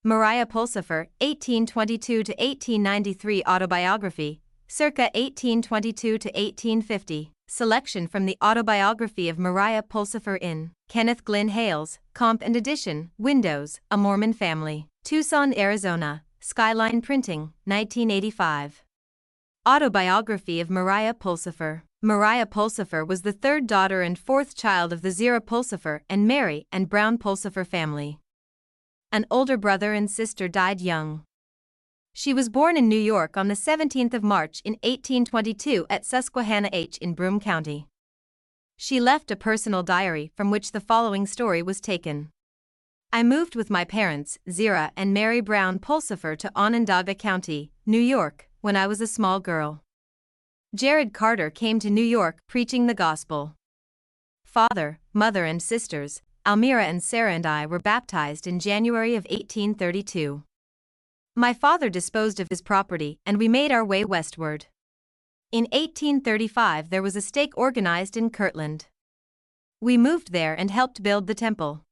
Mariah Pulsipher, 1822–1893 Autobiography, circa 1822–1850. Selection from the Autobiography of Mariah Pulsipher in Kenneth Glynn Hales, Comp and Edition, Windows, A Mormon Family. Tucson, Arizona, Skyline Printing, 1985. Autobiography of Mariah Pulsipher. Mariah Pulsipher was the third daughter and fourth child of the Zira Pulsipher and Mary and Brown Pulsipher family. An older brother and sister died young. She was born in New York on the 17th of March in 1822 at Susquehanna H in Broome County. She left a personal diary from which the following story was taken. I moved with my parents, Zira and Mary Brown Pulsipher, to Onondaga County, New York, when I was a small girl. Jared Carter came to New York preaching the gospel. Father, mother and sisters, Almira and Sarah and I were baptized in January of 1832. My father disposed of his property and we made our way westward. In 1835 there was a stake organized in Kirtland. We moved there and helped build the temple.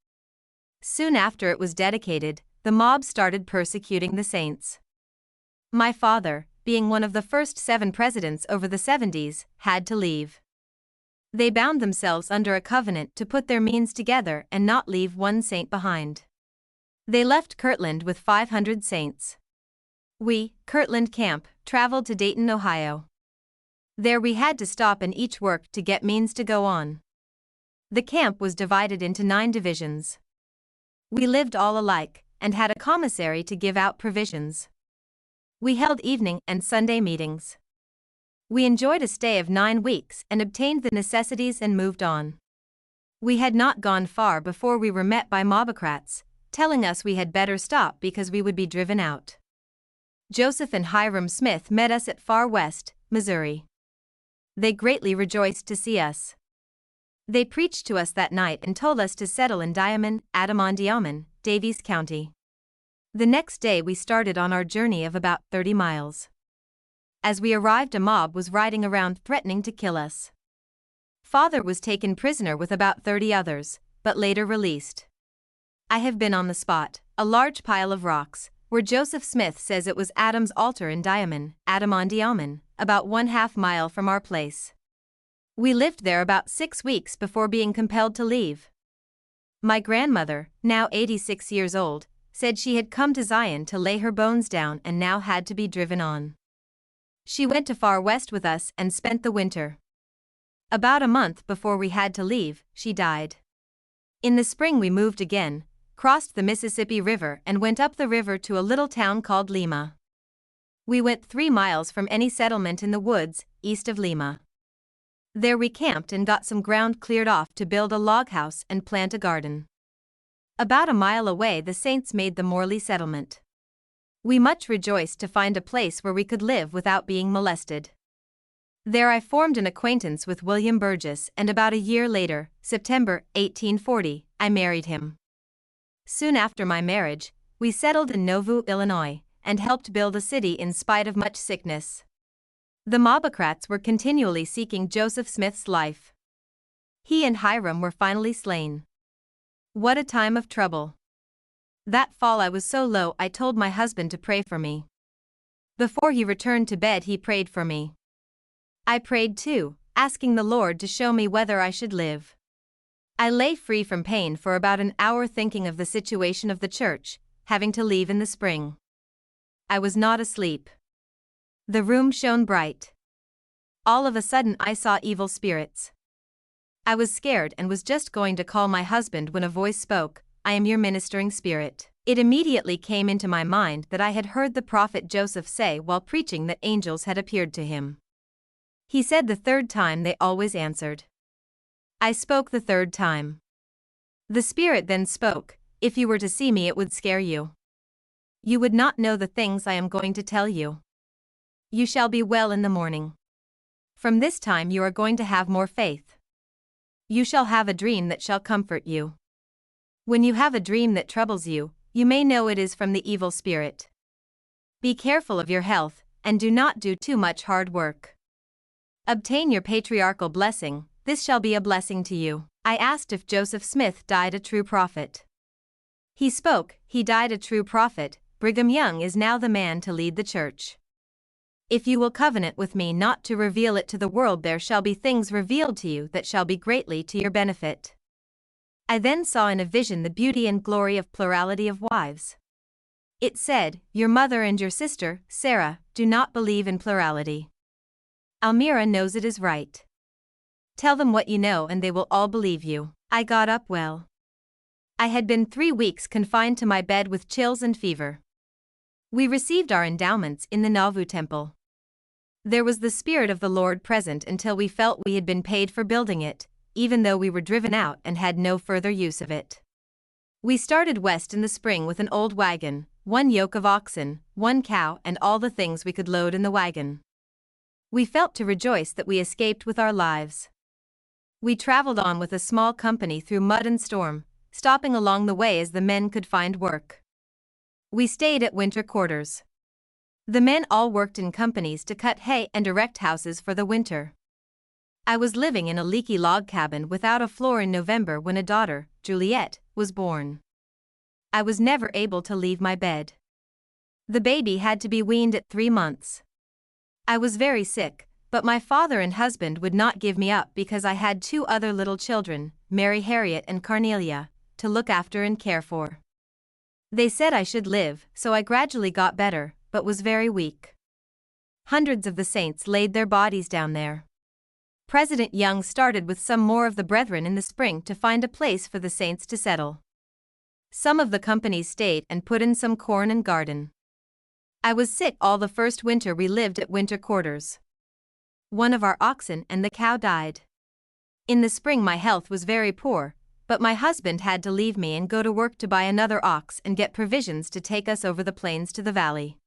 Soon after it was dedicated, the mob started persecuting the saints. My father, being one of the first 7 presidents over the 70s, had to leave. They bound themselves under a covenant to put their means together and not leave one saint behind. They left Kirtland with 500 saints. We, Kirtland Camp, traveled to Dayton, Ohio. There we had to stop and each work to get means to go on. The camp was divided into 9 divisions. We lived all alike, and had a commissary to give out provisions. We held evening and Sunday meetings. We enjoyed a stay of 9 weeks and obtained the necessities and moved on. We had not gone far before we were met by mobocrats, telling us we had better stop because we would be driven out. Joseph and Hiram Smith met us at Far West, Missouri. They greatly rejoiced to see us. They preached to us that night and told us to settle in Diamond, Adamandiaman, Daviess County. The next day we started on our journey of about 30 miles. As we arrived, a mob was riding around threatening to kill us. Father was taken prisoner with about 30 others, but later released. I have been on the spot, a large pile of rocks, where Joseph Smith says it was Adam's altar in Diamond, Adamandiaman, about 1/2 mile from our place. We lived there about 6 weeks before being compelled to leave. My grandmother, now 86 years old, said she had come to Zion to lay her bones down and now had to be driven on. She went to Far West with us and spent the winter. About a month before we had to leave, she died. In the spring we moved again, crossed the Mississippi River and went up the river to a little town called Lima. We went 3 miles from any settlement in the woods, east of Lima. There we camped and got some ground cleared off to build a log house and plant a garden. About a mile away the saints made the Morley settlement. We much rejoiced to find a place where we could live without being molested. There I formed an acquaintance with William Burgess, and about a year later, September 1840, I married him. Soon after my marriage, we settled in Nauvoo, Illinois, and helped build a city in spite of much sickness. The mobocrats were continually seeking Joseph Smith's life. He and Hiram were finally slain. What a time of trouble. That fall I was so low I told my husband to pray for me. Before he returned to bed he prayed for me. I prayed too, asking the Lord to show me whether I should live. I lay free from pain for about an hour thinking of the situation of the church, having to leave in the spring. I was not asleep. The room shone bright. All of a sudden I saw evil spirits. I was scared and was just going to call my husband when a voice spoke, "I am your ministering spirit." It immediately came into my mind that I had heard the prophet Joseph say while preaching that angels had appeared to him. He said the 3rd time they always answered. I spoke the 3rd time. The spirit then spoke, "If you were to see me it would scare you. You would not know the things I am going to tell you. You shall be well in the morning. From this time you are going to have more faith. You shall have a dream that shall comfort you. When you have a dream that troubles you, you may know it is from the evil spirit. Be careful of your health, and do not do too much hard work. Obtain your patriarchal blessing, this shall be a blessing to you." I asked if Joseph Smith died a true prophet. He spoke, he died a true prophet. Brigham Young is now the man to lead the church. If you will covenant with me not to reveal it to the world, there shall be things revealed to you that shall be greatly to your benefit. I then saw in a vision the beauty and glory of plurality of wives. It said, your mother and your sister, Sarah, do not believe in plurality. Almira knows it is right. Tell them what you know and they will all believe you. I got up well. I had been 3 weeks confined to my bed with chills and fever. We received our endowments in the Nauvoo temple. There was the Spirit of the Lord present until we felt we had been paid for building it, even though we were driven out and had no further use of it. We started west in the spring with an old wagon, 1 yoke of oxen, 1 cow and all the things we could load in the wagon. We felt to rejoice that we escaped with our lives. We traveled on with a small company through mud and storm, stopping along the way as the men could find work. We stayed at winter quarters. The men all worked in companies to cut hay and erect houses for the winter. I was living in a leaky log cabin without a floor in November when a daughter, Juliet, was born. I was never able to leave my bed. The baby had to be weaned at 3 months. I was very sick, but my father and husband would not give me up because I had 2 other little children, Mary Harriet and Cornelia, to look after and care for. They said I should live, so I gradually got better, but was very weak. Hundreds of the saints laid their bodies down there. President Young started with some more of the brethren in the spring to find a place for the saints to settle. Some of the companies stayed and put in some corn and garden. I was sick all the first winter we lived at winter quarters. 1 of our oxen and the cow died. In the spring my health was very poor, but my husband had to leave me and go to work to buy another ox and get provisions to take us over the plains to the valley.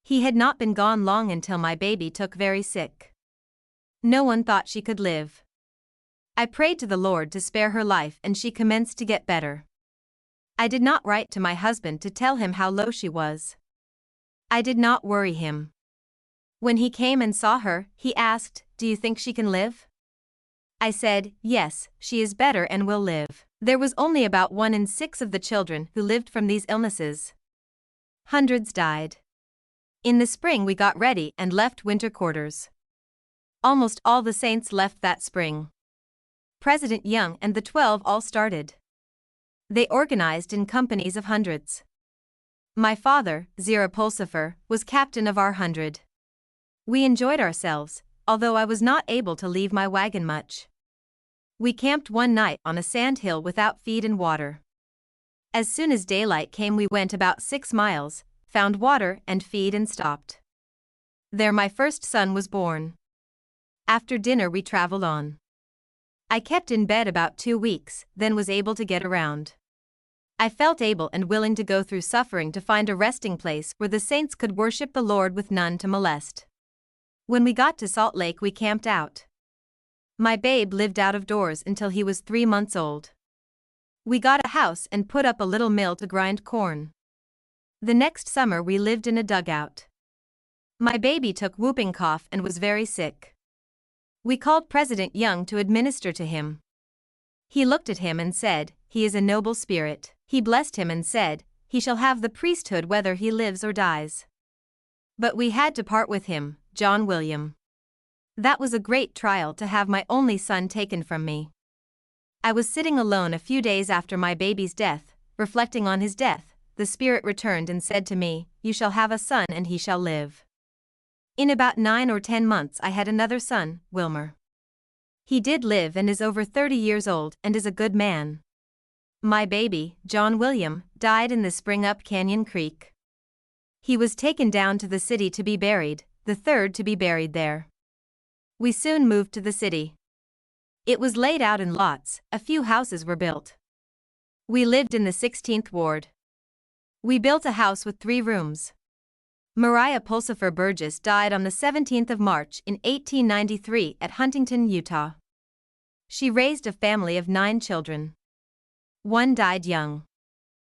He had not been gone long until my baby took very sick. No one thought she could live. I prayed to the Lord to spare her life and she commenced to get better. I did not write to my husband to tell him how low she was. I did not worry him. When he came and saw her, he asked, "Do you think she can live?" I said, "Yes, she is better and will live." There was only about 1 in 6 of the children who lived from these illnesses. Hundreds died. In the spring we got ready and left winter quarters. Almost all the saints left that spring. President Young and the 12 all started. They organized in companies of hundreds. My father, Pulsipher, was captain of our 100. We enjoyed ourselves, although I was not able to leave my wagon much. We camped one night on a sand hill without feed and water. As soon as daylight came we went about 6 miles, found water and feed and stopped. There my first son was born. After dinner we traveled on. I kept in bed about 2 weeks, then was able to get around. I felt able and willing to go through suffering to find a resting place where the saints could worship the Lord with none to molest. When we got to Salt Lake we camped out. My babe lived out of doors until he was 3 months old. We got a house and put up a little mill to grind corn. The next summer we lived in a dugout. My baby took whooping cough and was very sick. We called President Young to administer to him. He looked at him and said, "He is a noble spirit." He blessed him and said, "He shall have the priesthood whether he lives or dies." But we had to part with him, John William. That was a great trial to have my only son taken from me. I was sitting alone a few days after my baby's death, reflecting on his death. The Spirit returned and said to me, "You shall have a son and he shall live." In about 9 or 10 months I had another son, Wilmer. He did live and is over 30 years old and is a good man. My baby, John William, died in the spring up Canyon Creek. He was taken down to the city to be buried, the 3rd to be buried there. We soon moved to the city. It was laid out in lots, a few houses were built. We lived in the 16th ward. We built a house with 3 rooms. Mariah Pulsipher Burgess died on the 17th of March in 1893 at Huntington, Utah. She raised a family of 9 children. 1 died young.